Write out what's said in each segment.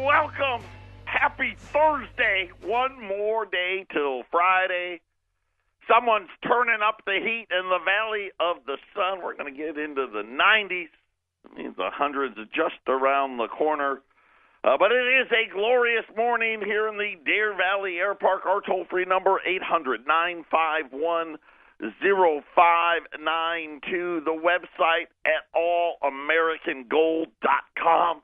welcome. Happy Thursday. One more day till Friday. Someone's turning up the heat in the Valley of the Sun. We're going to get into the 90s. It means the hundreds are just around the corner. But it is a glorious morning here in the Deer Valley Air Park. Our toll-free number, 800-951-0592. The website at allamericangold.com.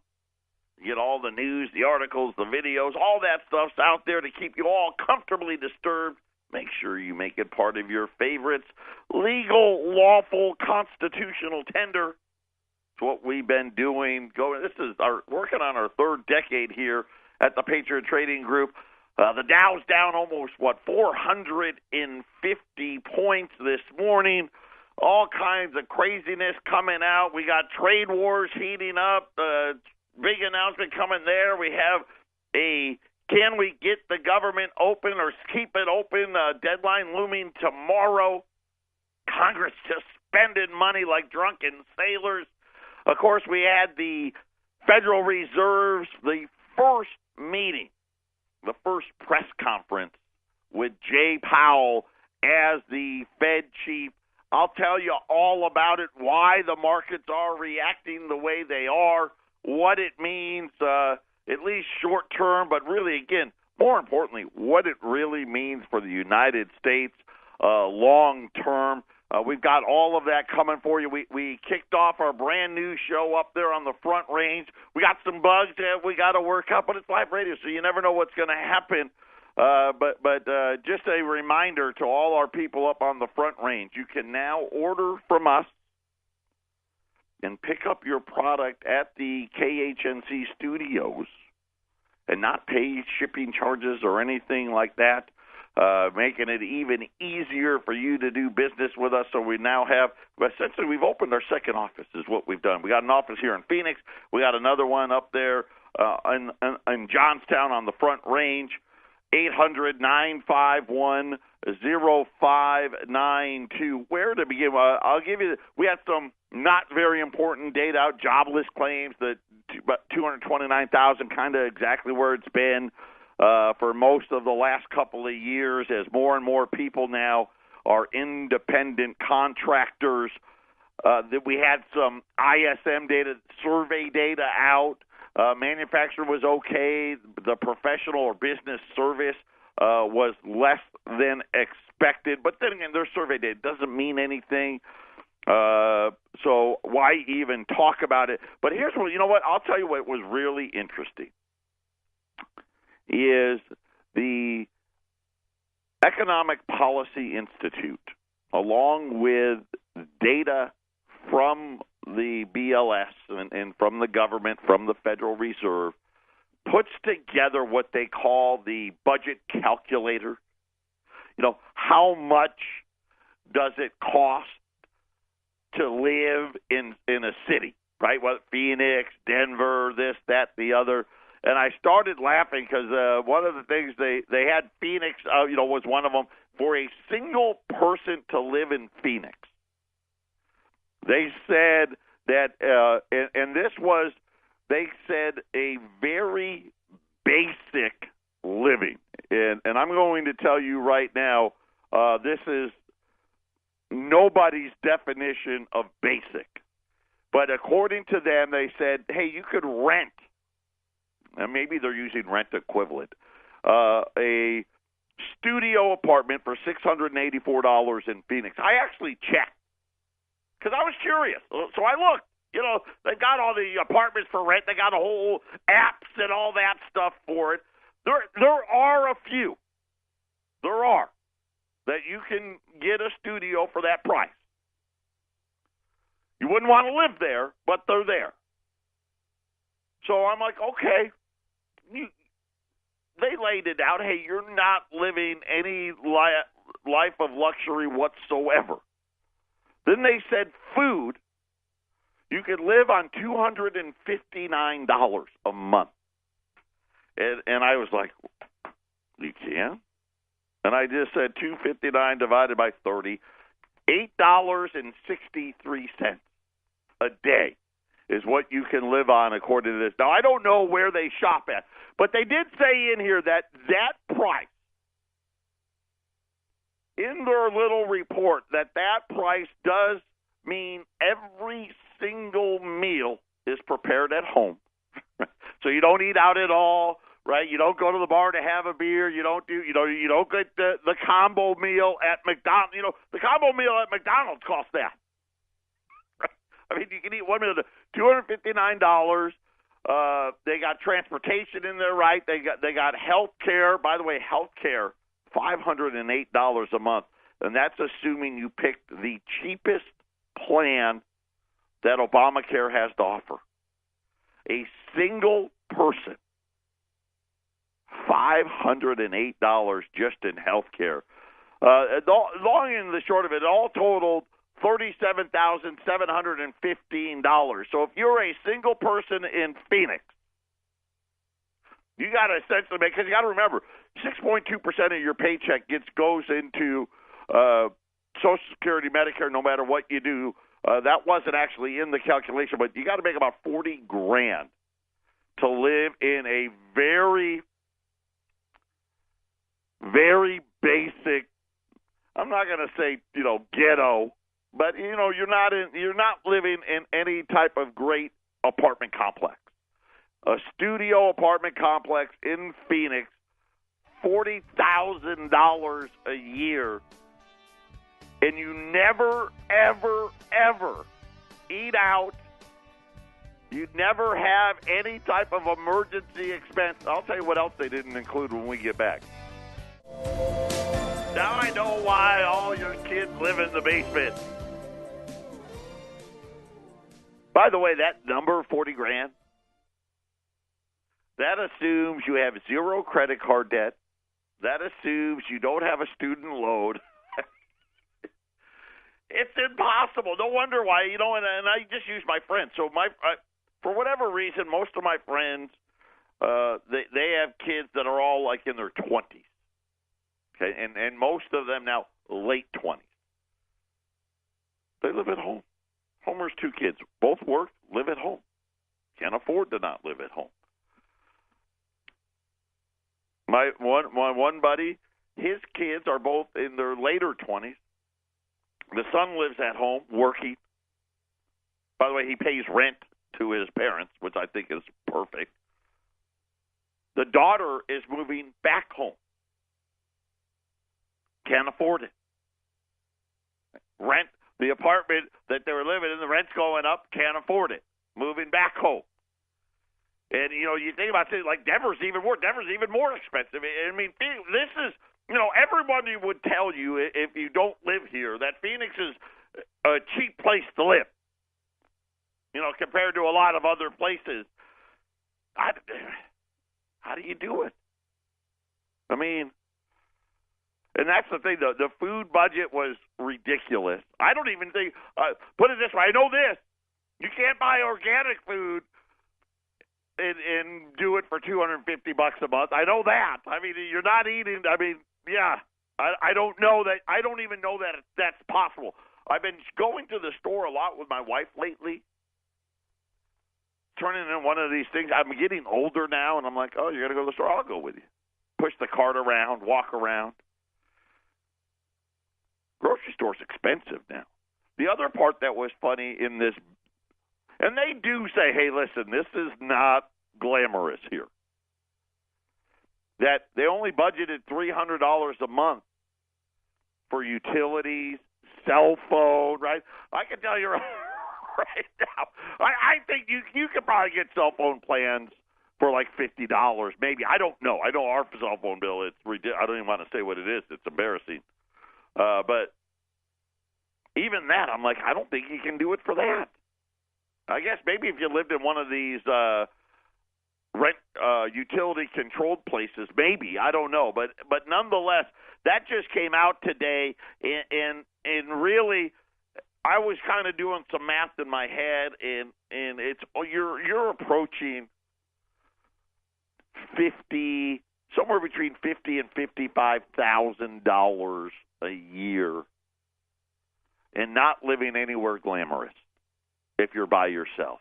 You get all the news, the articles, the videos, all that stuff's out there to keep you all comfortably disturbed. Make sure you make it part of your favorites. Legal, lawful, constitutional tender. It's what we've been doing. This is working on our third decade here at the Patriot Trading Group. The Dow's down almost, 450 points this morning. All kinds of craziness coming out. We got trade wars heating up. Big announcement coming there. We have can we get the government open or keep it open? Deadline looming tomorrow. Congress just spending money like drunken sailors. Of course, we had the Federal Reserve's, the first meeting, the first press conference with Jay Powell as the Fed chief. I'll tell you all about it, why the markets are reacting the way they are, what it means, at least short term, but really, again, more importantly, what it really means for the United States long term. We've got all of that coming for you. We kicked off our brand new show up there on the Front Range. We got some bugs that we got to work out, but it's live radio, so you never know what's going to happen. But just a reminder to all our people up on the Front Range, you can now order from us and pick up your product at the KHNC studios and not pay shipping charges or anything like that, making it even easier for you to do business with us. So we now have, essentially, we've opened our second office is what we've done. We got an office here in Phoenix. We got another one up there in Johnstown on the Front Range. 800-951-0592. Where to begin? I'll give you, we had some not very important data out, jobless claims, about 229,000, kind of exactly where it's been for most of the last couple of years, as more and more people now are independent contractors. That we had some ISM data, survey data out. Manufacturing was okay. The professional or business service was less than expected. But then again, their survey data doesn't mean anything. So why even talk about it? But here's what, you know what? I'll tell you what was really interesting is the Economic Policy Institute, along with data from the BLS and from the government, from the Federal Reserve, puts together what they call the budget calculator. You know, how much does it cost to live in a city, right? Well, Phoenix, Denver, this, that, the other. And I started laughing because one of the things they had Phoenix, was one of them, for a single person to live in Phoenix. They said that, and this was, they said a very basic living. And I'm going to tell you right now, this is nobody's definition of basic. But according to them, they said, hey, you could rent, and maybe they're using rent equivalent, a studio apartment for $684 in Phoenix. I actually checked because I was curious. So I looked. You know, they've got all the apartments for rent. They got a whole apps and all that stuff for it. There are a few. There are that you can get a studio for that price. You wouldn't want to live there, but they're there. So I'm like, okay. They laid it out. Hey, you're not living any life of luxury whatsoever. Then they said food. You could live on $259 a month. And I was like, you can? And I just said $259 divided by 30, $8.63 a day. is what you can live on according to this. Now, I don't know where they shop at, but they did say in here that price, in their little report, that price does mean every single meal is prepared at home. So you don't eat out at all, right? You don't go to the bar to have a beer. You don't get the combo meal at McDonald's. The combo meal at McDonald's costs that. I mean, you can eat one meal for $259. They got transportation in there, right? They got health care. By the way, health care, $508 a month, and that's assuming you picked the cheapest plan that Obamacare has to offer. A single person, $508 just in health care. Long and the short of it, all totaled $37,715. So if you're a single person in Phoenix, you got to essentially make, because you got to remember, 6.2% of your paycheck goes into Social Security, Medicare, no matter what you do. That wasn't actually in the calculation, but you got to make about $40,000 to live in a very, very basic. I'm not going to say ghetto, but you're not living in any type of great apartment complex. A studio apartment complex in Phoenix, $40,000 a year. And you never, ever, ever eat out. You never have any type of emergency expense. I'll tell you what else they didn't include when we get back. Now I know why all your kids live in the basement. By the way, that number, $40,000, that assumes you have zero credit card debt. That assumes you don't have a student loan. It's impossible. No wonder why, and I just use my friends. So for whatever reason, most of my friends, they have kids that are all like in their 20s. Okay, and most of them now late 20s. They live at home. Homer's two kids, both work, live at home. Can't afford to not live at home. My one buddy, his kids are both in their later 20s. The son lives at home working. By the way, he pays rent to his parents, which I think is perfect. The daughter is moving back home. Can't afford it. Rent, the apartment that they were living in, the rent's going up, can't afford it. Moving back home. And, you think about things like Denver's even more expensive. I mean, this is, everybody would tell you if you don't live here that Phoenix is a cheap place to live, compared to a lot of other places. How do you do it? I mean, and that's the thing, the food budget was ridiculous. I don't even think, put it this way, I know this, you can't buy organic food and do it for $250 a month. I know that. I mean, you're not eating, I don't know that, I don't even know that that's possible. I've been going to the store a lot with my wife lately, turning in one of these things. I'm getting older now, and I'm like, oh, you're going to go to the store? I'll go with you. Push the cart around, walk around. Grocery store's expensive now. The other part that was funny in this, and they do say, hey, listen, this is not glamorous here, that they only budgeted $300 a month for utilities, cell phone, right? I can tell you right now, I think you could probably get cell phone plans for like $50, maybe. I don't know. I know our cell phone bill, it's ridiculous. I don't even want to say what it is. It's embarrassing. But even that, I'm like, I don't think you can do it for that. I guess maybe if you lived in one of these rent utility controlled places, maybe, I don't know. But nonetheless, that just came out today, and really, I was kind of doing some math in my head, and it's you're approaching somewhere between $50,000 and $55,000 a year, and not living anywhere glamorous if you're by yourself.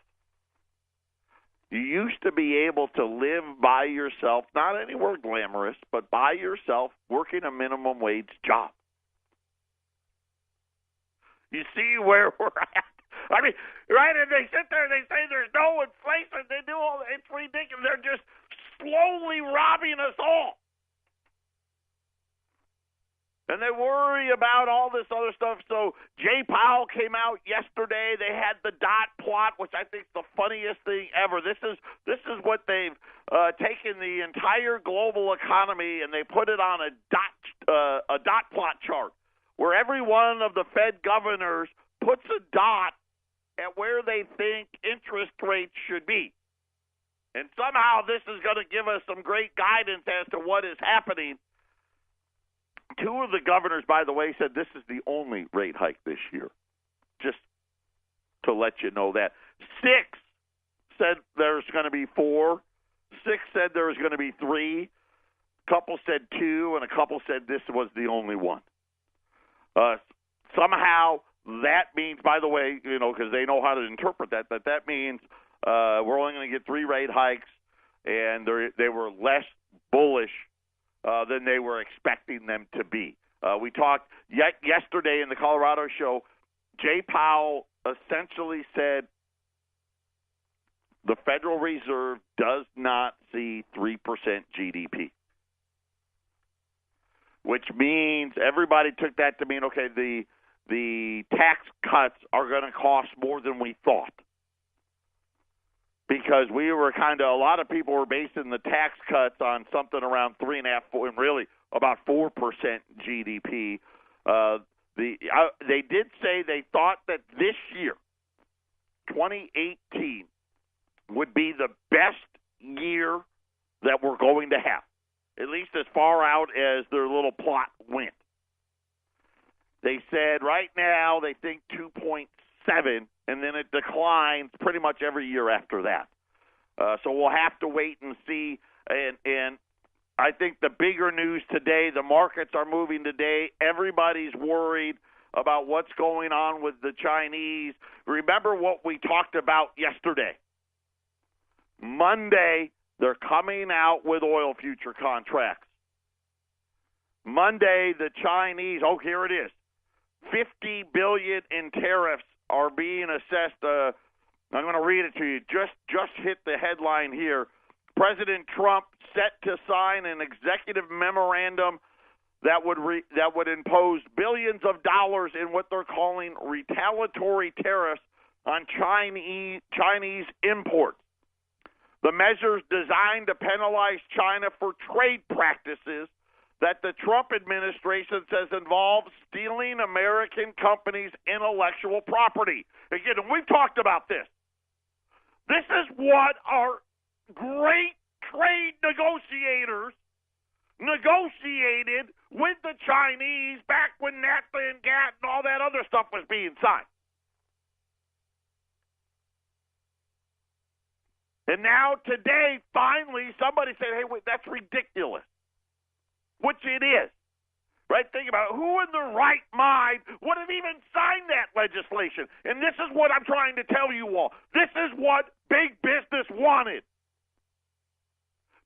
You used to be able to live by yourself, not anywhere glamorous, but by yourself, working a minimum wage job. You see where we're at? I mean, right? And they sit there and they say there's no inflation. They do all. It's ridiculous. They're just slowly robbing us all. And they worry about all this other stuff. So Jay Powell came out yesterday. They had the dot plot, which I think is the funniest thing ever. This is what they've taken the entire global economy and they put it on a dot plot chart where every one of the Fed governors puts a dot at where they think interest rates should be. And somehow this is going to give us some great guidance as to what is happening. Two of the governors, by the way, said this is the only rate hike this year. Just to let you know that. 6 said there's going to be 4. 6 said there was going to be 3. A couple said 2, and a couple said this was the only one. Somehow that means, by the way, because they know how to interpret that means we're only going to get 3 rate hikes, and they were less bullish than they were expecting them to be. We talked yesterday in the Colorado show. Jay Powell essentially said the Federal Reserve does not see 3% GDP, which means everybody took that to mean, okay, the tax cuts are going to cost more than we thought. Because we were a lot of people were basing the tax cuts on something around 3.5%, 4, and really about 4% GDP. They did say they thought that this year, 2018, would be the best year that we're going to have, at least as far out as their little plot went. They said right now they think 2.7, and then it declines pretty much every year after that. So we'll have to wait and see. And I think the bigger news today, the markets are moving today. Everybody's worried about what's going on with the Chinese. Remember what we talked about yesterday. Monday, they're coming out with oil future contracts. Monday, the Chinese, here it is. $50 billion in tariffs are being assessed. I'm going to read it to you. Just hit the headline here. President Trump set to sign an executive memorandum that would impose billions of dollars in what they're calling retaliatory tariffs on Chinese imports. The measures designed to penalize China for trade practices that the Trump administration says involve stealing American companies' intellectual property. Again, we've talked about this. This is what our great trade negotiators negotiated with the Chinese back when NAFTA and GATT and all that other stuff was being signed. And now today, finally, somebody said, hey, wait, that's ridiculous. Which it is. Right? Think about it. Who in their right mind would have even signed that legislation? And this is what I'm trying to tell you all. This is what big business wanted.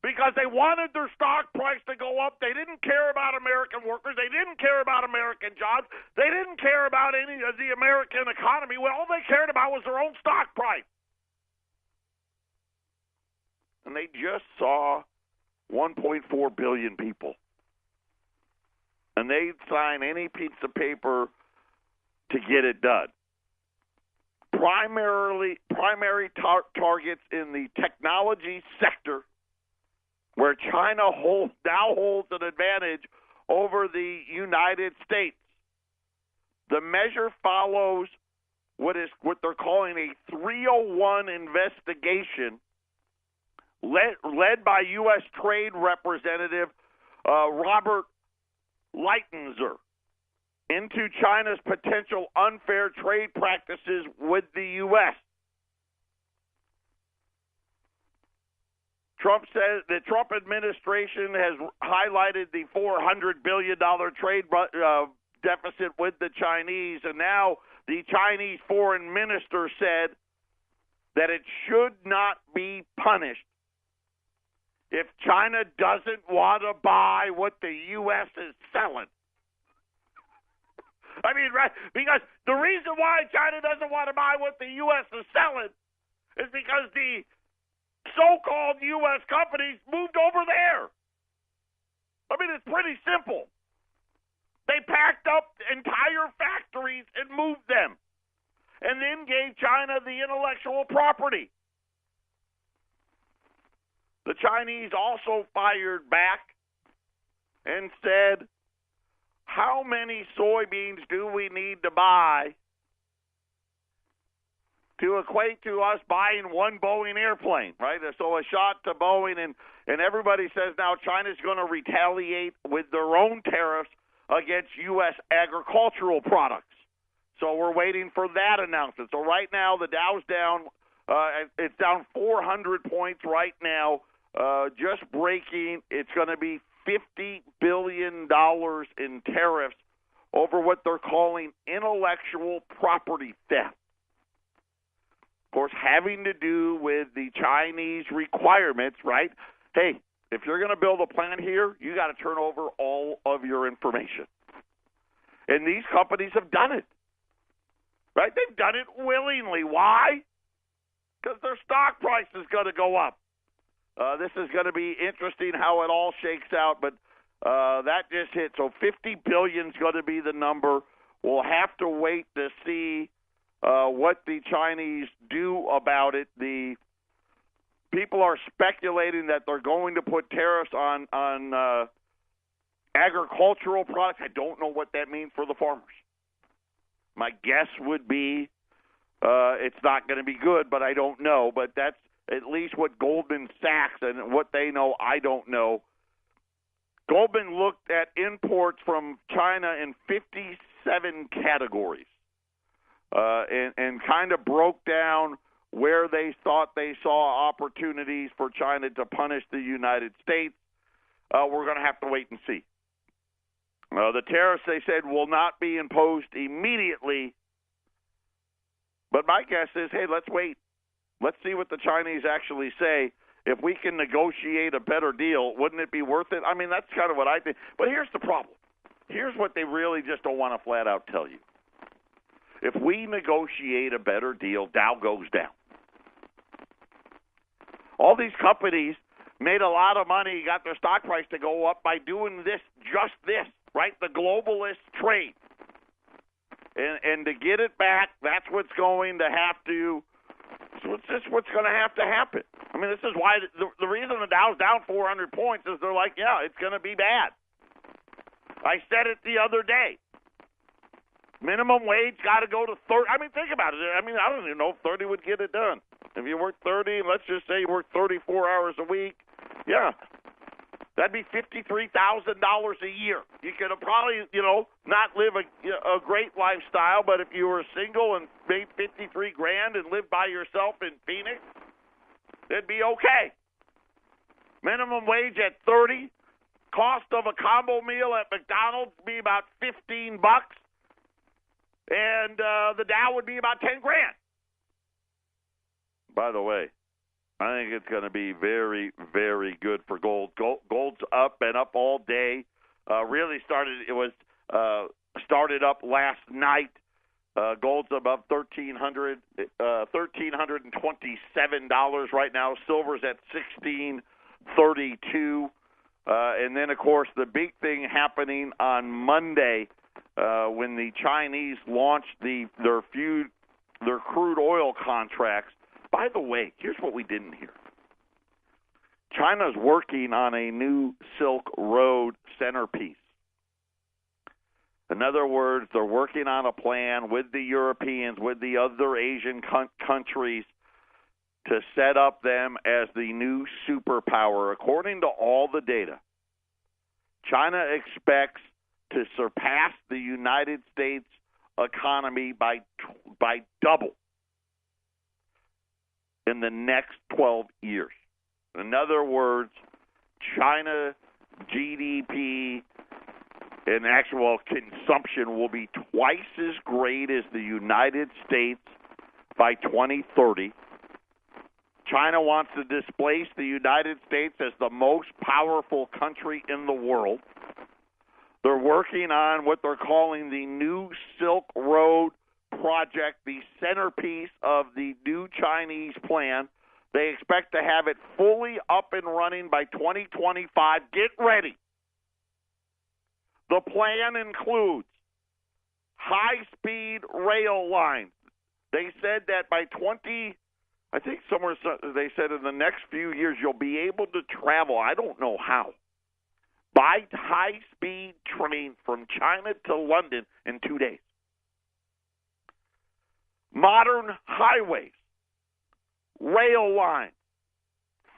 Because they wanted their stock price to go up. They didn't care about American workers. They didn't care about American jobs. They didn't care about any of the American economy. Well, all they cared about was their own stock price. And they just saw 1.4 billion people. And they'd sign any piece of paper to get it done. Primary targets in the technology sector, where China now holds an advantage over the United States. The measure follows what they're calling a 301 investigation led by U.S. Trade Representative Robert Lighthizer into China's potential unfair trade practices with the U.S. Trump says the Trump administration has highlighted the $400 billion trade deficit with the Chinese, and now the Chinese foreign minister said that it should not be punished if China doesn't want to buy what the U.S. is selling. I mean, right? Because the reason why China doesn't want to buy what the U.S. is selling is because the so-called U.S. companies moved over there. I mean, it's pretty simple. They packed up entire factories and moved them, and then gave China the intellectual property. The Chinese also fired back and said, how many soybeans do we need to buy to equate to us buying one Boeing airplane, right? So a shot to Boeing, and everybody says now China's going to retaliate with their own tariffs against U.S. agricultural products. So we're waiting for that announcement. So right now the Dow's down. It's down 400 points right now, just breaking. It's going to be $50 billion in tariffs over what they're calling intellectual property theft. Of course, having to do with the Chinese requirements, right? Hey, if you're going to build a plant here, you got to turn over all of your information. And these companies have done it, right? They've done it willingly. Why? Because their stock price is going to go up. This is going to be interesting how it all shakes out, but that just hit. So $50 billion is going to be the number. We'll have to wait to see what the Chinese do about it. The people are speculating that they're going to put tariffs on agricultural products. I don't know what that means for the farmers. My guess would be it's not going to be good, but I don't know. But that's at least what Goldman Sachs and what they know, I don't know. Goldman looked at imports from China in 57 categories and kind of broke down where they thought they saw opportunities for China to punish the United States. We're going to have to wait and see. The tariffs, they said, will not be imposed immediately. But my guess is, hey, let's wait. Let's see what the Chinese actually say. If we can negotiate a better deal, wouldn't it be worth it? I mean, that's kind of what I think. But here's the problem. Here's what they really just don't want to flat out tell you. If we negotiate a better deal, Dow goes down. All these companies made a lot of money, got their stock price to go up by doing this, just this, right? The globalist trade. And to get it back, that's what's going to have to So it's just what's going to have to happen. I mean, this is why the reason the Dow's down 400 points is they're like, yeah, it's going to be bad. I said it the other day. Minimum wage got to go to 30. I mean, think about it. I mean, I don't even know if 30 would get it done. If you work 30, let's just say you work 34 hours a week, yeah, that'd be $53,000 a year. You could probably, not live a great lifestyle, but if you were single and made $53,000 and lived by yourself in Phoenix, it'd be okay. Minimum wage at 30, cost of a combo meal at McDonald's would be about $15, and the Dow would be about $10,000. By the way, I think it's going to be very, very good for gold. Gold's up and up all day. Really started up last night. Gold's above $1,327 right now. Silver's at $16.32. And then, of course, the big thing happening on Monday when the Chinese launched their crude oil contracts. By the way, here's what we didn't hear. China's working on a new Silk Road centerpiece. In other words, they're working on a plan with the Europeans, with the other Asian countries to set up them as the new superpower. According to all the data, China expects to surpass the United States economy by double in the next 12 years. In other words, China GDP and actual consumption will be twice as great as the United States by 2030. China wants to displace the United States as the most powerful country in the world. They're working on what they're calling the New Silk Road project, the centerpiece of the new Chinese plan. They expect to have it fully up and running by 2025. Get ready. The plan includes high-speed rail lines. They said that by they said in the next few years you'll be able to travel, I don't know how, by high-speed train from China to London in 2 days. Modern highways, rail lines,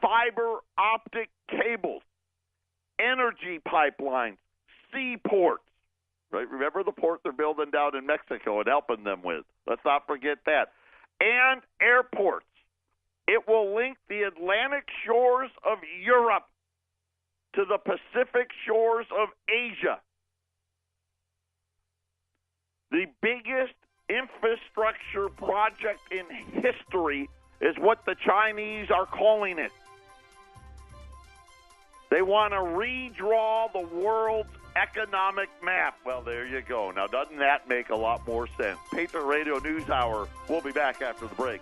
fiber optic cables, energy pipelines, seaports. Right? Remember the port they're building down in Mexico and helping them with. Let's not forget that. And airports. It will link the Atlantic shores of Europe to the Pacific shores of Asia. The biggest infrastructure project in history is what the Chinese are calling it. They want to redraw the world's economic map. Well, there you go. Now, doesn't that make a lot more sense? Patriot Radio News Hour. We'll be back after the break.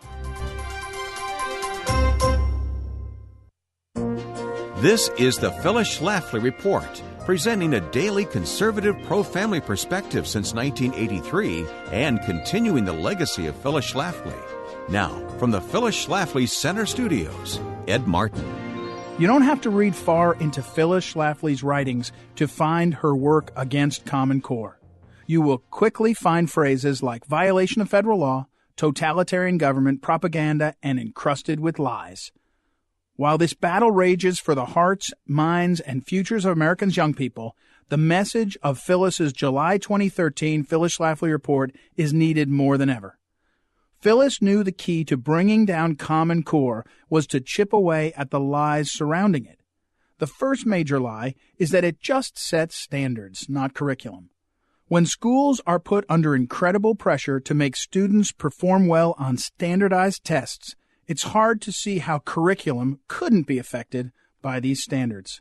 This is the Phyllis Schlafly Report, presenting a daily conservative pro-family perspective since 1983 and continuing the legacy of Phyllis Schlafly. Now, from the Phyllis Schlafly Center Studios, Ed Martin. You don't have to read far into Phyllis Schlafly's writings to find her work against Common Core. You will quickly find phrases like violation of federal law, totalitarian government, propaganda, and encrusted with lies. While this battle rages for the hearts, minds, and futures of Americans' young people, the message of Phyllis's July 2013 Phyllis Schlafly Report is needed more than ever. Phyllis knew the key to bringing down Common Core was to chip away at the lies surrounding it. The first major lie is that it just sets standards, not curriculum. When schools are put under incredible pressure to make students perform well on standardized tests, it's hard to see how curriculum couldn't be affected by these standards.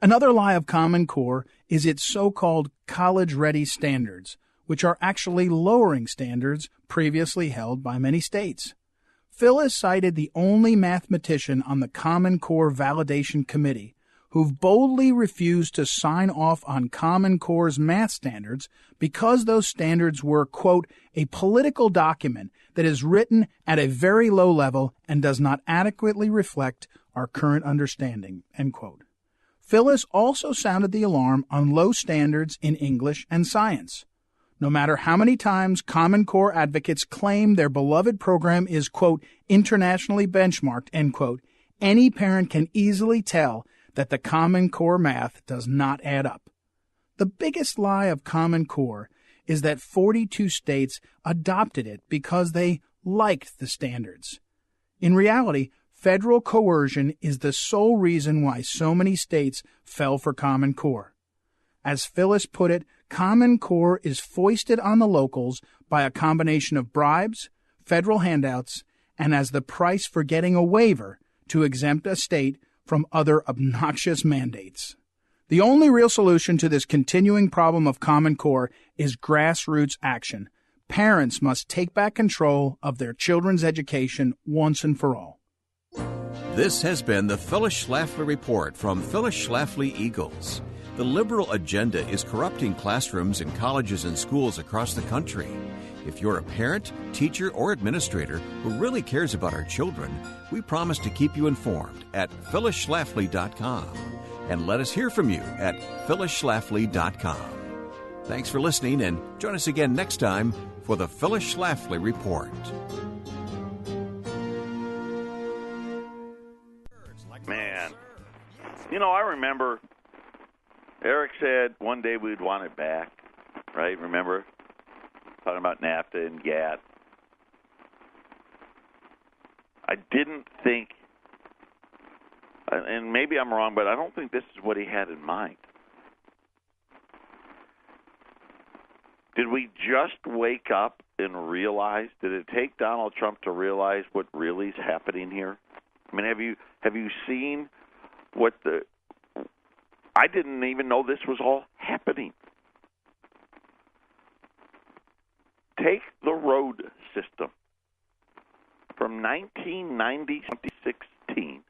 Another lie of Common Core is its so-called college-ready standards, which are actually lowering standards previously held by many states. Phyllis cited the only mathematician on the Common Core Validation Committee who boldly refused to sign off on Common Core's math standards because those standards were, quote, a political document that is written at a very low level and does not adequately reflect our current understanding, end quote. Phyllis also sounded the alarm on low standards in English and science. No matter how many times Common Core advocates claim their beloved program is, quote, internationally benchmarked, end quote, any parent can easily tell that the Common Core math does not add up. The biggest lie of Common Core is that 42 states adopted it because they liked the standards. In reality, federal coercion is the sole reason why so many states fell for Common Core. As Phyllis put it, Common Core is foisted on the locals by a combination of bribes, federal handouts, and as the price for getting a waiver to exempt a state from other obnoxious mandates. The only real solution to this continuing problem of Common Core is grassroots action. Parents must take back control of their children's education once and for all. This has been the Phyllis Schlafly Report from Phyllis Schlafly Eagles. The liberal agenda is corrupting classrooms in colleges and schools across the country. If you're a parent, teacher, or administrator who really cares about our children, we promise to keep you informed at phyllisschlafly.com. And let us hear from you at phyllisschlafly.com. Thanks for listening, and join us again next time for the Phyllis Schlafly Report. Man, I remember Eric said one day we'd want it back, right? Remember? Talking about NAFTA and GATT. I didn't think, and maybe I'm wrong, but I don't think this is what he had in mind. Did we just wake up and realize, did it take Donald Trump to realize what really is happening here? I mean, have you seen what the? I didn't even know this was all happening. Take the road system from 1990 to 2016.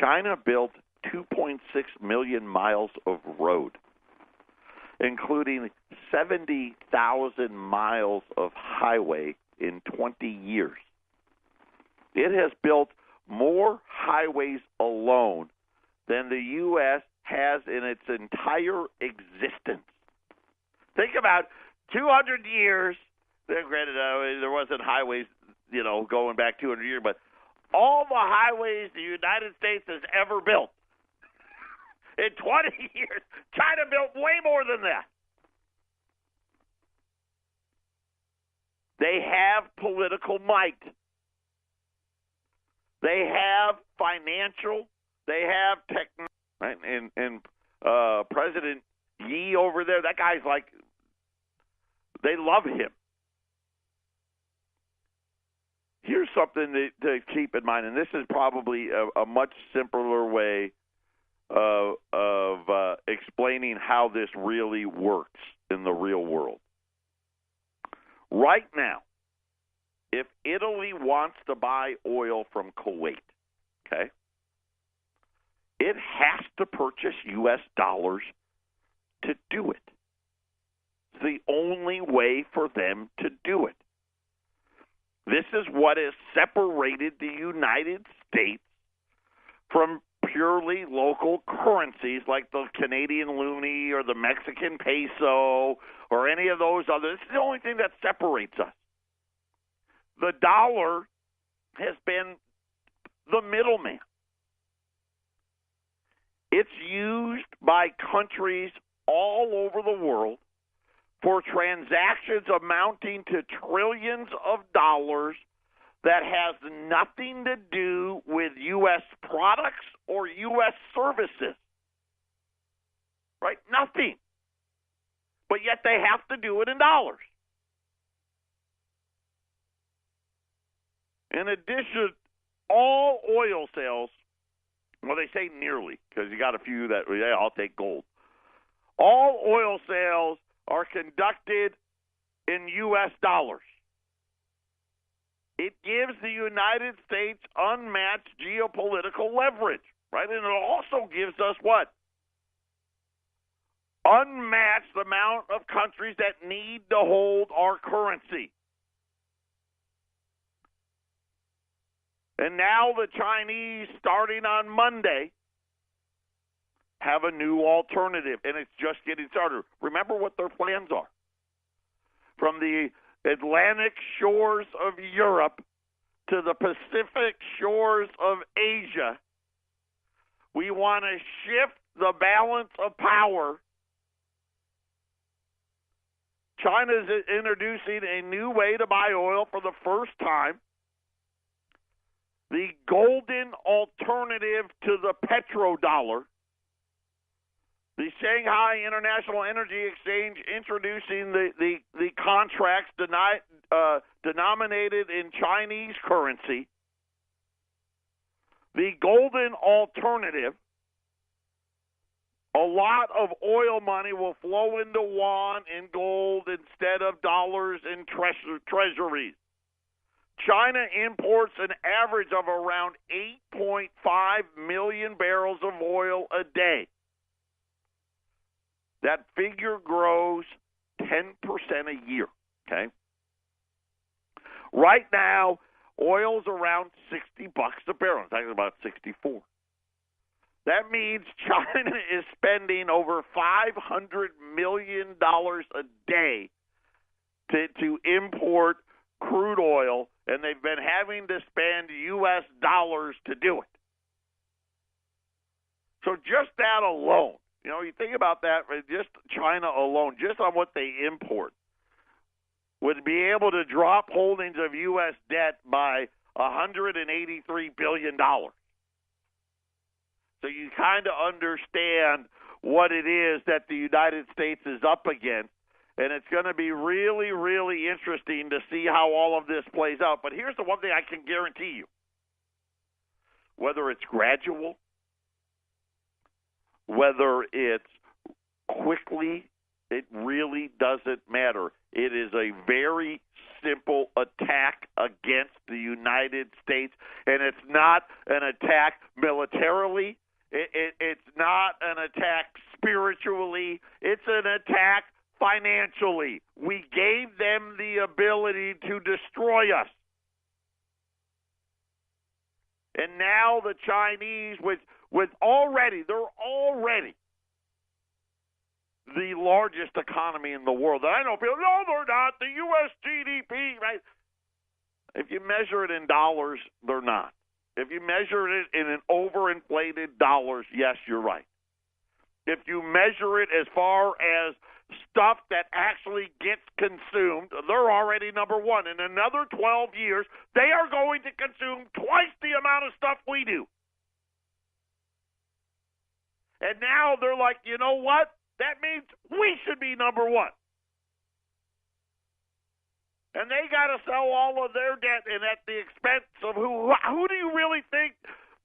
China built 2.6 million miles of road, including 70,000 miles of highway in 20 years. It has built more highways alone than the U.S. has in its entire existence. Think about 200 years. Granted, there wasn't highways, going back 200 years, but all the highways the United States has ever built. In 20 years, China built way more than that. They have political might. They have financial. They have technology. Right? And President Yi over there, that guy's like, they love him. Here's something to keep in mind, and this is probably a much simpler way of explaining how this really works in the real world. Right now, if Italy wants to buy oil from Kuwait, okay, it has to purchase U.S. dollars to do it. It's the only way for them to do it. This is what has separated the United States from purely local currencies like the Canadian loonie or the Mexican peso or any of those others. It's the only thing that separates us. The dollar has been the middleman. It's used by countries all over the world for transactions amounting to trillions of dollars that has nothing to do with U.S. products or U.S. services. Right? Nothing. But yet they have to do it in dollars. In addition, all oil sales, well, they say nearly, because you got a few that, yeah, I'll take gold. All oil sales are conducted in U.S. dollars. It gives the United States unmatched geopolitical leverage, right? And it also gives us what? Unmatched amount of countries that need to hold our currency. And now the Chinese, starting on Monday, have a new alternative, and it's just getting started. Remember what their plans are. From the Atlantic shores of Europe to the Pacific shores of Asia, we want to shift the balance of power. China is introducing a new way to buy oil for the first time. The golden alternative to the petrodollar. The Shanghai International Energy Exchange introducing the contracts denominated in Chinese currency. The golden alternative, a lot of oil money will flow into yuan and gold instead of dollars and treasuries. China imports an average of around 8.5 million barrels of oil a day. That figure grows 10% a year, okay? Right now, oil's around $60 a barrel. I'm talking about 64. That means China is spending over $500 million a day to import crude oil, and they've been having to spend U.S. dollars to do it. So just that alone, you think about that, just China alone, just on what they import, would be able to drop holdings of U.S. debt by $183 billion. So you kind of understand what it is that the United States is up against, and it's going to be really, really interesting to see how all of this plays out. But here's the one thing I can guarantee you. whether it's gradual, whether it's quickly, it really doesn't matter. It is a very simple attack against the United States, and it's not an attack militarily. It's not an attack spiritually. It's an attack financially. We gave them the ability to destroy us. And now the Chinese, with already, they're already the largest economy in the world. And I know people, no, they're not. The U.S. GDP, right? If you measure it in dollars, they're not. If you measure it in an overinflated dollars, yes, you're right. If you measure it as far as stuff that actually gets consumed, they're already number one. In another 12 years, they are going to consume twice the amount of stuff we do. And now they're like, you know what? That means we should be number one. And they got to sell all of their debt, and at the expense of who? Who do you really think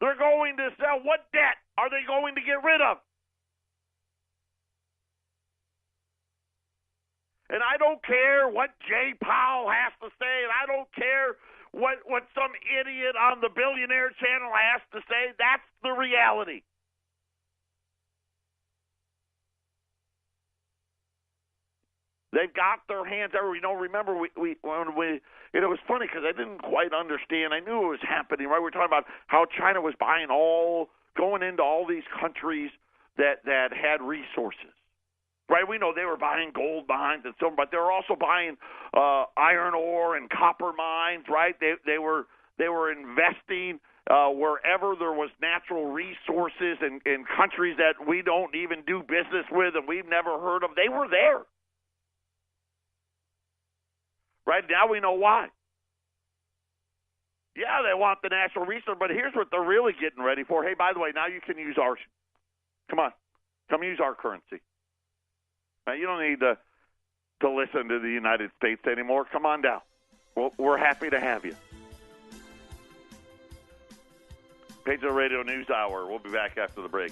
they're going to sell? What debt are they going to get rid of? And I don't care what Jay Powell has to say, and I don't care what some idiot on the Billionaire Channel has to say. That's the reality. They've got their hands everywhere. You know, remember, when we it was funny because I didn't quite understand. I knew it was happening, right? We were talking about how China was going into all these countries that had resources, right? We know they were buying gold mines and silver, but they were also buying iron ore and copper mines, right? They were investing wherever there was natural resources in countries that we don't even do business with and we've never heard of. They were there. Right now we know why. Yeah, they want the national resource, but here's what they're really getting ready for. Hey, by the way, now you can use ours. Come on. Come use our currency. Now, you don't need to listen to the United States anymore. Come on down. We're happy to have you. Patriot Radio News Hour. We'll be back after the break.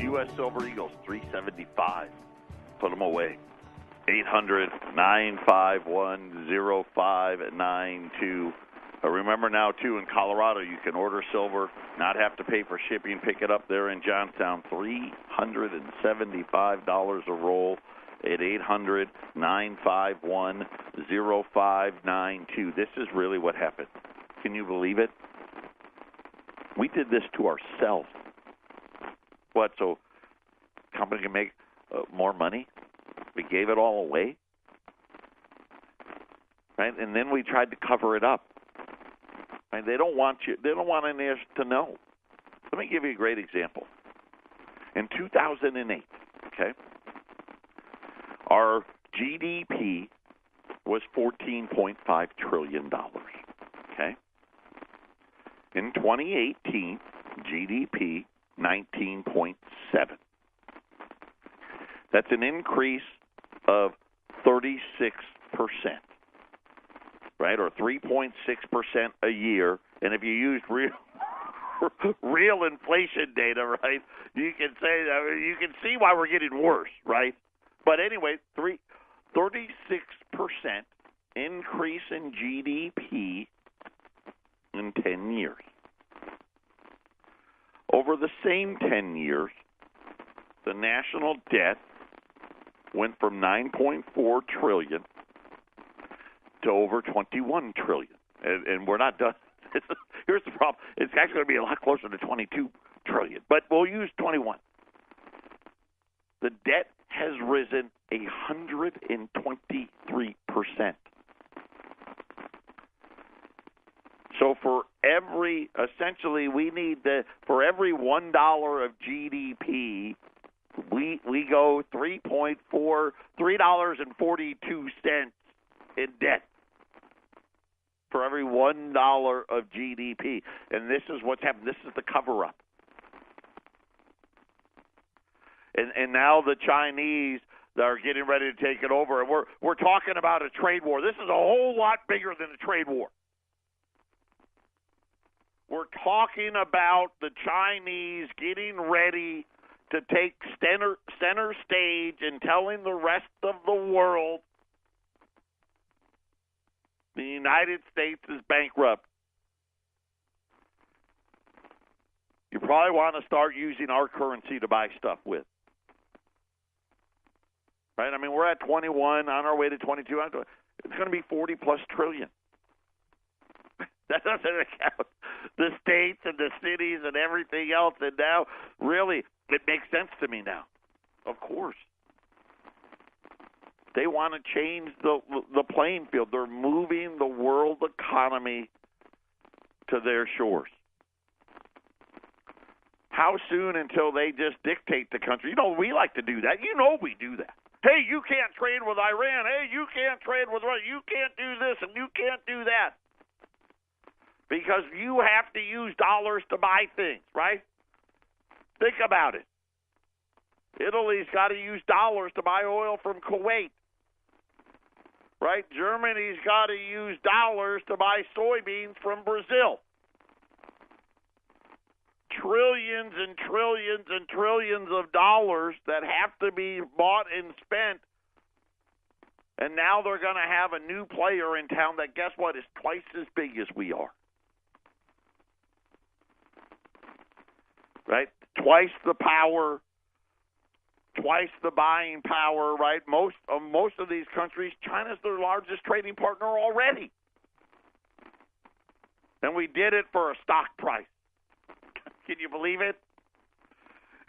U.S. Silver Eagles, 375. Put them away. 800-951-0592. Remember now, too, in Colorado, you can order silver, not have to pay for shipping, pick it up there in Johnstown, $375 a roll at 800-951-0592. This is really what happened. Can you believe it? We did this to ourselves. What, so company can make more money? We gave it all away, right? And then we tried to cover it up. Right? They don't want anyone to know. Let me give you a great example. In 2008, okay, our GDP was $14.5 trillion. Okay. In 2018, GDP 19.7. That's an increase of 36%, right, or 3.6% a year. And if you use real inflation data, right, you can say that you can see why we're getting worse, right? But anyway, 36% increase in GDP in 10 years. Over the same 10 years, the national debt went from $9.4 trillion to over $21 trillion. And we're not done. Here's the problem. It's actually going to be a lot closer to $22 trillion, but we'll use 21. The debt has risen 123%. So for every $1 of GDP, we go $3.42 in debt for every $1 of GDP. And this is what's happened. This is the cover-up. And now the Chinese are getting ready to take it over. And we're talking about a trade war. This is a whole lot bigger than a trade war. We're talking about the Chinese getting ready to take center stage and telling the rest of the world the United States is bankrupt. You probably want to start using our currency to buy stuff with. Right? I mean, we're at 21, on our way to 22. It's going to be 40-plus trillion. That doesn't account the states and the cities and everything else. And now, really, it makes sense to me now. Of course. They want to change the playing field. They're moving the world economy to their shores. How soon until they just dictate the country? You know, we like to do that. You know we do that. Hey, you can't trade with Iran. Hey, you can't trade with Russia. You can't do this and you can't do that. Because you have to use dollars to buy things, right? Think about it. Italy's got to use dollars to buy oil from Kuwait, right? Germany's got to use dollars to buy soybeans from Brazil. Trillions and trillions and trillions of dollars that have to be bought and spent. And now they're going to have a new player in town that, guess what, is twice as big as we are. Right? Twice the power, twice the buying power, right? Most of these countries, China's their largest trading partner already. And we did it for a stock price. Can you believe it?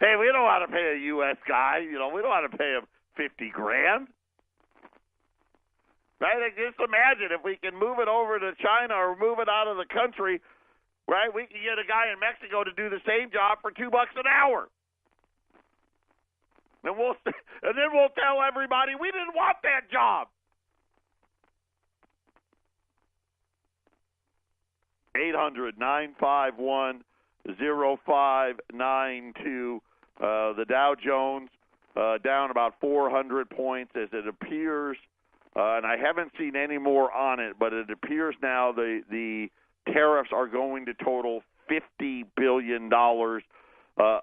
Hey, we don't want to pay a U.S. guy. You know, we don't want to pay him $50,000. Right? Just imagine if we can move it over to China or move it out of the country, right? We can get a guy in Mexico to do the same job for $2 an hour. And then we'll tell everybody we didn't want that job. 800-951-0592. The Dow Jones down about 400 points as it appears, and I haven't seen any more on it, but it appears now the tariffs are going to total $50 billion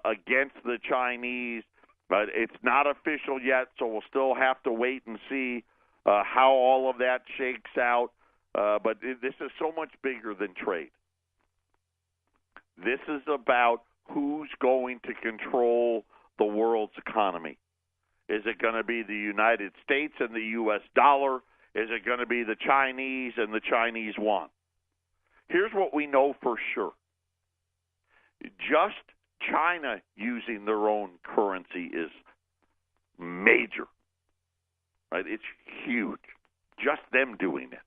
against the Chinese. But it's not official yet, so we'll still have to wait and see how all of that shakes out. But this is so much bigger than trade. This is about who's going to control the world's economy. Is it going to be the United States and the U.S. dollar? Is it going to be the Chinese and the Chinese yuan? Here's what we know for sure. Just China using their own currency is major. Right? It's huge. Just them doing it.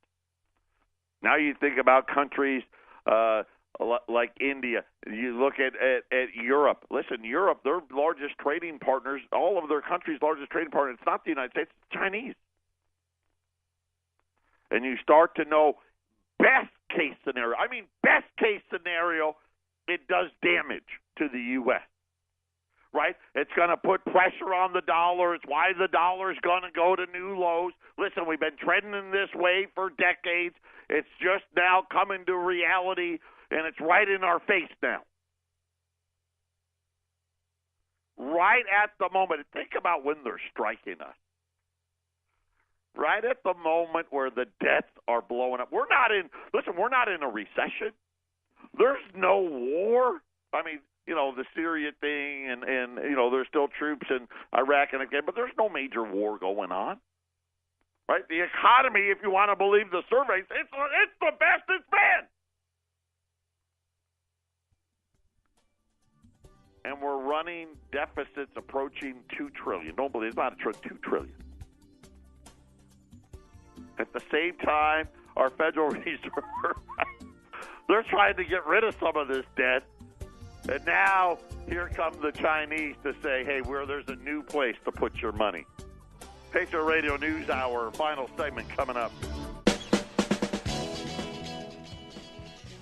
Now you think about countries like India. You look at Europe. Listen, Europe, their largest trading partners, all of their countries' largest trading partners, it's not the United States, it's the Chinese. And you start to know best case scenario. I mean, best case scenario, it does damage to the U.S., right? It's going to put pressure on the dollar. It's why the dollar's going to go to new lows. Listen, we've been trending in this way for decades. It's just now coming to reality, and it's right in our face now. Right at the moment. Think about when they're striking us. Right at the moment where the debts are blowing up. We're not in a recession. There's no war. I mean, you know, the Syria thing and you know, there's still troops in Iraq and again, but there's no major war going on. Right? The economy, if you want to believe the surveys, it's the best it's been. And we're running deficits approaching $2 trillion. Don't believe it's not $2 trillion. At the same time, our Federal Reserve, they're trying to get rid of some of this debt. And now, here come the Chinese to say, hey, there's a new place to put your money. Patriot Radio News Hour, final segment coming up.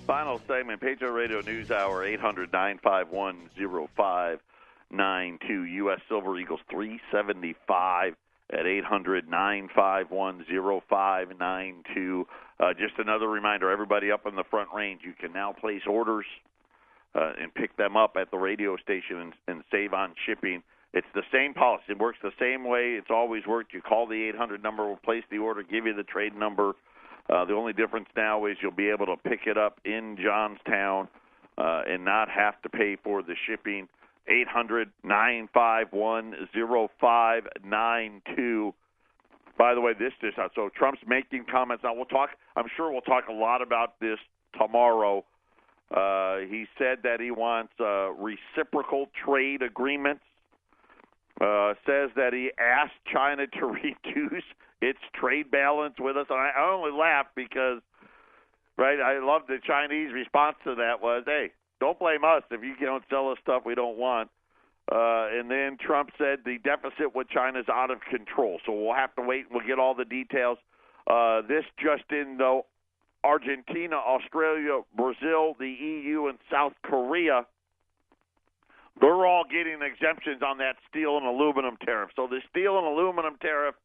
Final segment, Patriot Radio News Hour, 800-951-0592. U.S. Silver Eagles 375 at 800-951-0592. Just another reminder, everybody up in the Front Range, you can now place orders and pick them up at the radio station and save on shipping. It's the same policy. It works the same way it's always worked. You call the 800 number, we'll place the order, give you the trade number. The only difference now is you'll be able to pick it up in Johnstown and not have to pay for the shipping. 800-951-0592. By the way, this just out. So Trump's making comments. Now, I'm sure we'll talk a lot about this tomorrow. He said that he wants reciprocal trade agreements. Says that he asked China to reduce its trade balance with us. And I only laugh because, right, I love the Chinese response to that was, hey, don't blame us if you don't sell us stuff we don't want. And then Trump said the deficit with China is out of control. So we'll have to wait. We'll get all the details. This just in, though, Argentina, Australia, Brazil, the EU, and South Korea, they're all getting exemptions on that steel and aluminum tariff. So the steel and aluminum tariff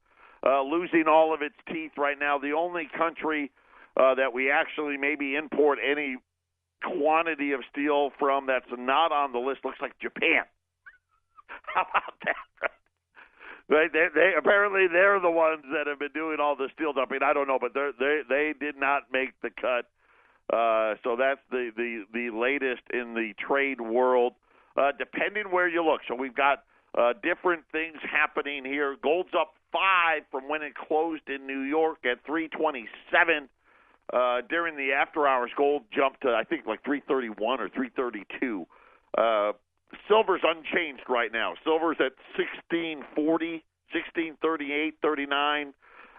losing all of its teeth right now. The only country that we actually maybe import any quantity of steel from that's not on the list looks like Japan. How about that? Right? They apparently they're the ones that have been doing all the steel dumping. I don't know, but they did not make the cut. So that's the latest in the trade world. Depending where you look, so we've got different things happening here. Gold's up 5 from when it closed in New York at 327. During the after hours, gold jumped to, I think, like 331 or 332. Silver's unchanged right now. Silver's at 1640, 1638, 39.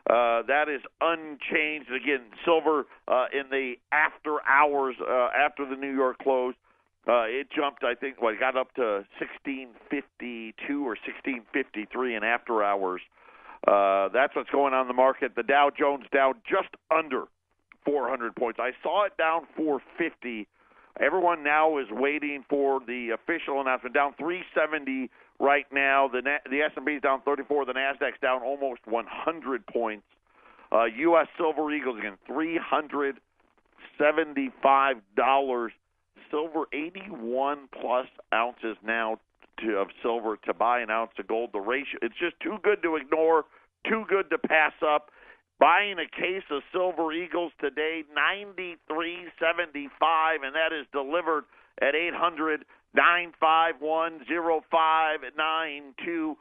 That is unchanged. Again, silver in the after hours, after the New York close, it jumped, I think, it got up to 1652 or 1653 in after hours. That's what's going on in the market. The Dow Jones down just under 400 points. I saw it down 450. Everyone now is waiting for the official announcement. Down 370 right now. The S&P is down 34. The Nasdaq's down almost 100 points. U.S. Silver Eagles again, $375. Silver, 81 plus ounces now of silver to buy an ounce of gold. The ratio, it's just too good to ignore, too good to pass up. Buying a case of Silver Eagles today, $93.75, and that is delivered at 800-951-0592.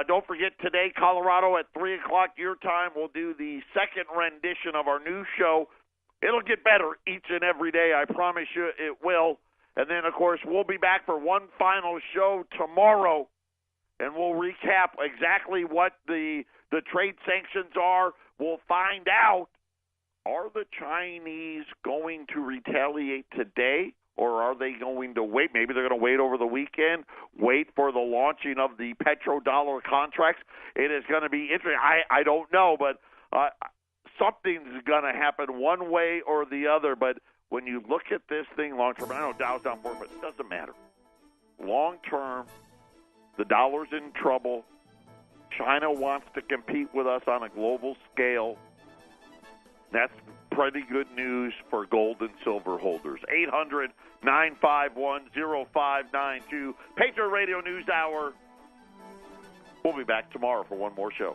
Don't forget today, Colorado, at 3 o'clock your time, we'll do the second rendition of our new show. It'll get better each and every day. I promise you it will. And then, of course, we'll be back for one final show tomorrow, and we'll recap exactly what the trade sanctions are. We'll find out, are the Chinese going to retaliate today, or are they going to wait? Maybe they're going to wait over the weekend, wait for the launching of the petrodollar contracts. It is going to be interesting. I don't know, but something's going to happen one way or the other. But when you look at this thing long term, I know Dow's down 4, but it doesn't matter. Long term, the dollar's in trouble. China wants to compete with us on a global scale. That's pretty good news for gold and silver holders. 800-951-0592. Patriot Radio News Hour. We'll be back tomorrow for one more show.